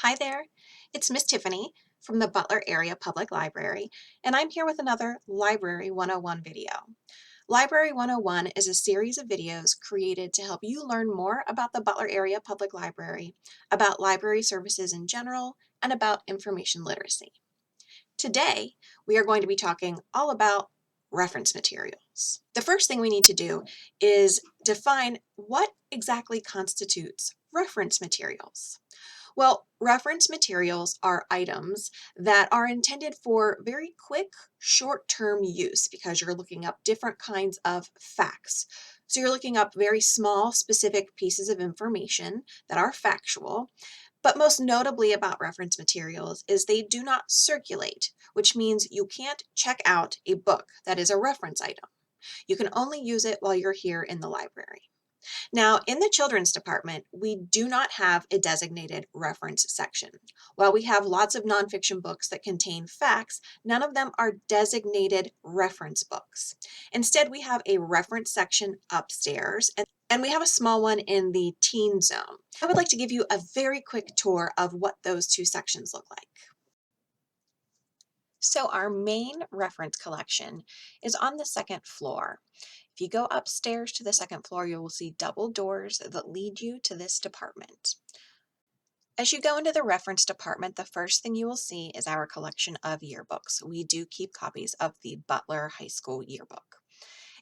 Hi there, it's Miss Tiffany from the Butler Area Public Library, and I'm here with another Library 101 video. Library 101 is a series of videos created to help you learn more about the Butler Area Public Library, about library services in general, and about information literacy. Today, we are going to be talking all about reference materials. The first thing we need to do is define what exactly constitutes reference materials. Well, reference materials are items that are intended for very quick, short-term use because you're looking up different kinds of facts. So you're looking up very small, specific pieces of information that are factual. But most notably about reference materials is they do not circulate, which means you can't check out a book that is a reference item. You can only use it while you're here in the library. Now, in the children's department, we do not have a designated reference section. While we have lots of nonfiction books that contain facts, none of them are designated reference books. Instead, we have a reference section upstairs, and we have a small one in the teen zone. I would like to give you a very quick tour of what those two sections look like. So our main reference collection is on the second floor. If you go upstairs to the second floor, you will see double doors that lead you to this department. As you go into the reference department, the first thing you will see is our collection of yearbooks. We do keep copies of the Butler High School yearbook.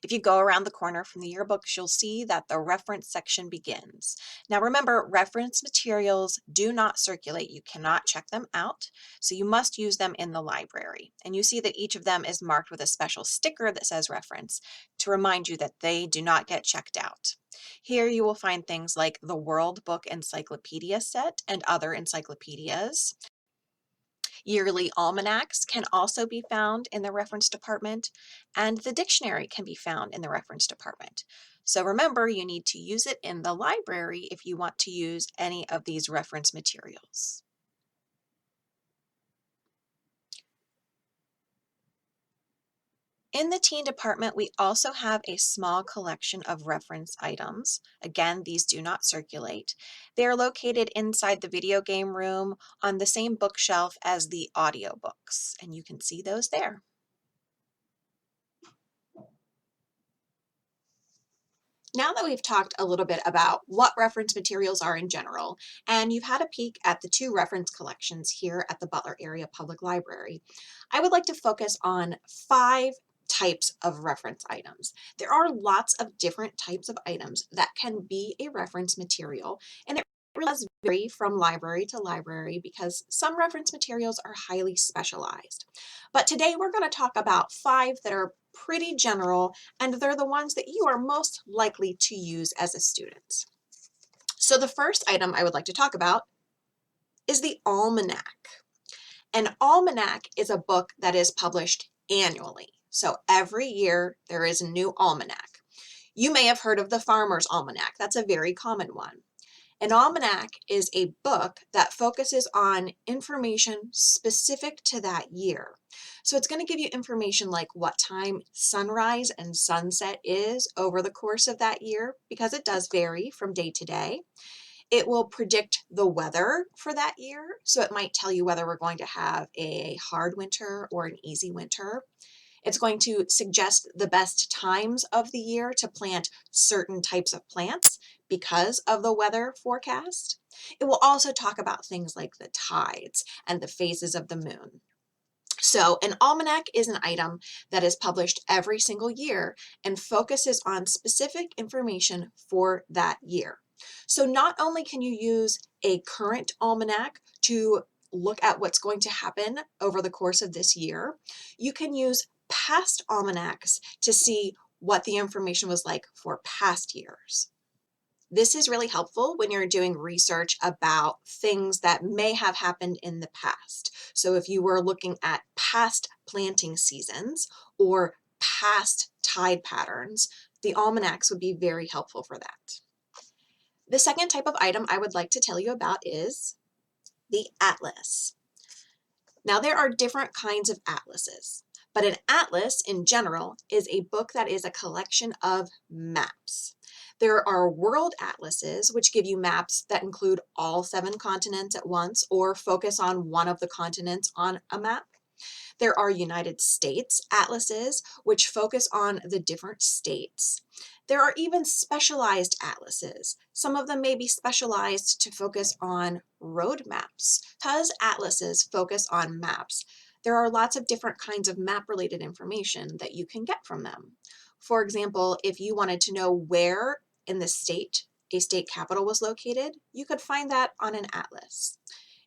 If you go around the corner from the yearbooks, you'll see that the reference section begins. Now remember, reference materials do not circulate. You cannot check them out, so you must use them in the library. And you see that each of them is marked with a special sticker that says reference to remind you that they do not get checked out. Here you will find things like the World Book Encyclopedia set and other encyclopedias. Yearly almanacs can also be found in the reference department, and the dictionary can be found in the reference department. So remember, you need to use it in the library if you want to use any of these reference materials. In the teen department, we also have a small collection of reference items. Again, these do not circulate. They are located inside the video game room on the same bookshelf as the audiobooks, and you can see those there. Now that we've talked a little bit about what reference materials are in general, and you've had a peek at the two reference collections here at the Butler Area Public Library, I would like to focus on 5 types of reference items. There are lots of different types of items that can be a reference material, and it really does vary from library to library because some reference materials are highly specialized. But today we're going to talk about 5 that are pretty general, and they're the ones that you are most likely to use as a student. So the first item I would like to talk about is the Almanac. An almanac is a book that is published annually. So every year there is a new almanac. You may have heard of the Farmer's Almanac. That's a very common one. An almanac is a book that focuses on information specific to that year. So it's going to give you information like what time sunrise and sunset is over the course of that year, because it does vary from day to day. It will predict the weather for that year. So it might tell you whether we're going to have a hard winter or an easy winter. It's going to suggest the best times of the year to plant certain types of plants because of the weather forecast. It will also talk about things like the tides and the phases of the moon. So an almanac is an item that is published every single year and focuses on specific information for that year. So not only can you use a current almanac to look at what's going to happen over the course of this year, you can use past almanacs to see what the information was like for past years. This is really helpful when you're doing research about things that may have happened in the past. So if you were looking at past planting seasons or past tide patterns, the almanacs would be very helpful for that. The second type of item I would like to tell you about is the atlas. Now there are different kinds of atlases. But an atlas, in general, is a book that is a collection of maps. There are world atlases, which give you maps that include all 7 continents at once or focus on one of the continents on a map. There are United States atlases, which focus on the different states. There are even specialized atlases. Some of them may be specialized to focus on road maps. Because atlases focus on maps, there are lots of different kinds of map-related information that you can get from them. For example, if you wanted to know where in the state a state capital was located, you could find that on an atlas.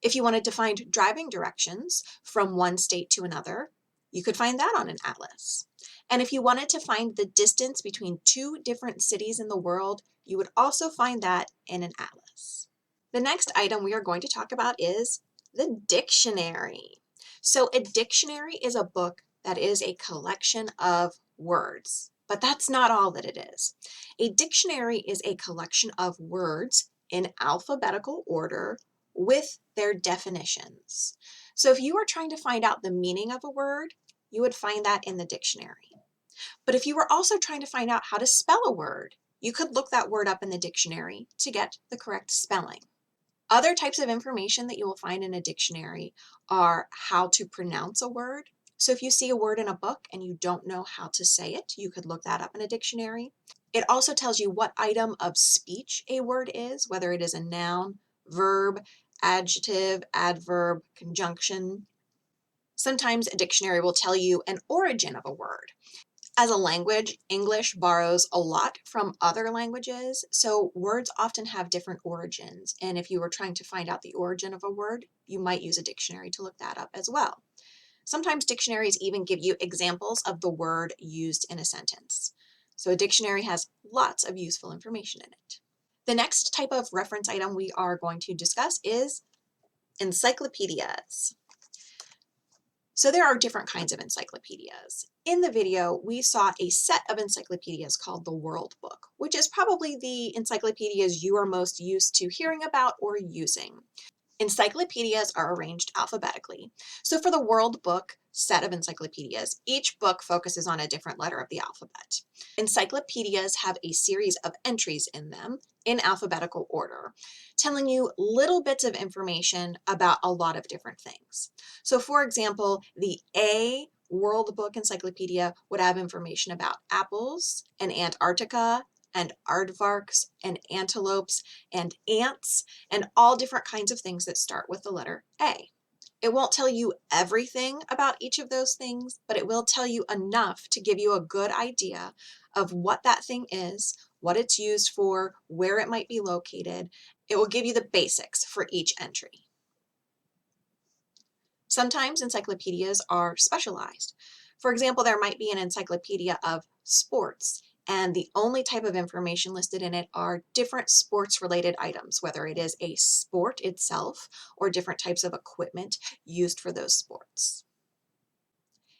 If you wanted to find driving directions from one state to another, you could find that on an atlas. And if you wanted to find the distance between 2 different cities in the world, you would also find that in an atlas. The next item we are going to talk about is the dictionary. So a dictionary is a book that is a collection of words, but that's not all that it is. A dictionary is a collection of words in alphabetical order with their definitions. So if you were trying to find out the meaning of a word, you would find that in the dictionary. But if you were also trying to find out how to spell a word, you could look that word up in the dictionary to get the correct spelling. Other types of information that you will find in a dictionary are how to pronounce a word. So if you see a word in a book and you don't know how to say it, you could look that up in a dictionary. It also tells you what item of speech a word is, whether it is a noun, verb, adjective, adverb, conjunction. Sometimes a dictionary will tell you an origin of a word. As a language, English borrows a lot from other languages, so words often have different origins. And if you were trying to find out the origin of a word, you might use a dictionary to look that up as well. Sometimes dictionaries even give you examples of the word used in a sentence. So a dictionary has lots of useful information in it. The next type of reference item we are going to discuss is encyclopedias. So there are different kinds of encyclopedias. In the video, we saw a set of encyclopedias called the World Book, which is probably the encyclopedias you are most used to hearing about or using. Encyclopedias are arranged alphabetically. So for the World Book set of encyclopedias, each book focuses on a different letter of the alphabet. Encyclopedias have a series of entries in them in alphabetical order, telling you little bits of information about a lot of different things. So for example, the A World Book Encyclopedia would have information about apples and Antarctica and aardvarks and antelopes and ants and all different kinds of things that start with the letter A. It won't tell you everything about each of those things, but it will tell you enough to give you a good idea of what that thing is, what it's used for, where it might be located. It will give you the basics for each entry. Sometimes encyclopedias are specialized. For example, there might be an encyclopedia of sports, and the only type of information listed in it are different sports-related items, whether it is a sport itself or different types of equipment used for those sports.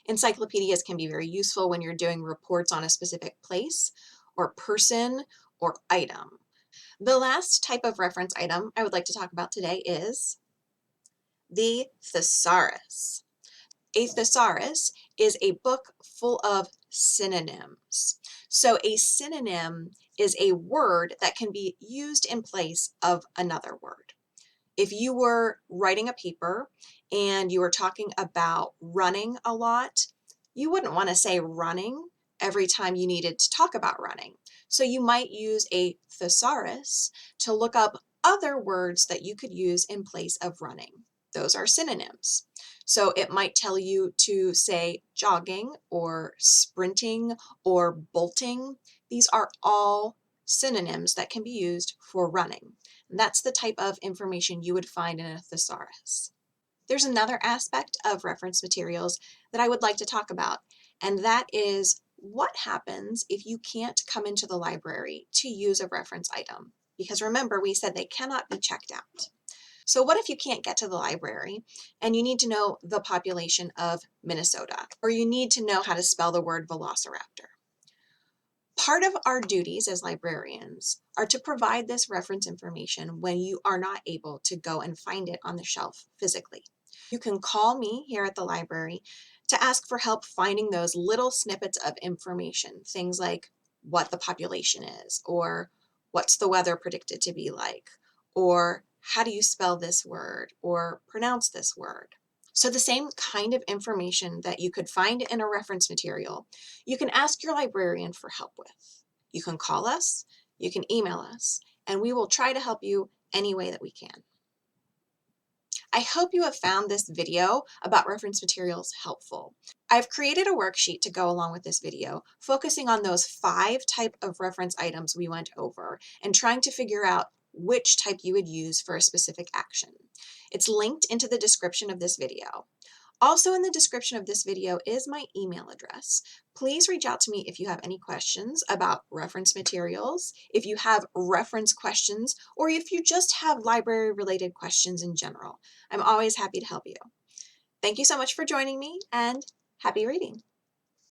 Encyclopedias can be very useful when you're doing reports on a specific place or person or item. The last type of reference item I would like to talk about today is the thesaurus. A thesaurus is a book full of synonyms. So a synonym is a word that can be used in place of another word. If you were writing a paper and you were talking about running a lot, you wouldn't want to say running every time you needed to talk about running. So you might use a thesaurus to look up other words that you could use in place of running. Those are synonyms. So it might tell you to say jogging or sprinting or bolting. These are all synonyms that can be used for running. And that's the type of information you would find in a thesaurus. There's another aspect of reference materials that I would like to talk about, and that is what happens if you can't come into the library to use a reference item. Because remember, we said they cannot be checked out. So what if you can't get to the library and you need to know the population of Minnesota, or you need to know how to spell the word velociraptor? Part of our duties as librarians are to provide this reference information when you are not able to go and find it on the shelf physically. You can call me here at the library to ask for help finding those little snippets of information, things like what the population is, or what's the weather predicted to be like, or how do you spell this word or pronounce this word. So the same kind of information that you could find in a reference material, you can ask your librarian for help with. You can call us, you can email us, and we will try to help you any way that we can. I hope you have found this video about reference materials helpful. I've created a worksheet to go along with this video, focusing on those 5 types of reference items we went over and trying to figure out which type you would use for a specific action. It's linked into the description of this video. Also in the description of this video is my email address. Please reach out to me if you have any questions about reference materials, if you have reference questions, or if you just have library-related questions in general. I'm always happy to help you. Thank you so much for joining me, and happy reading!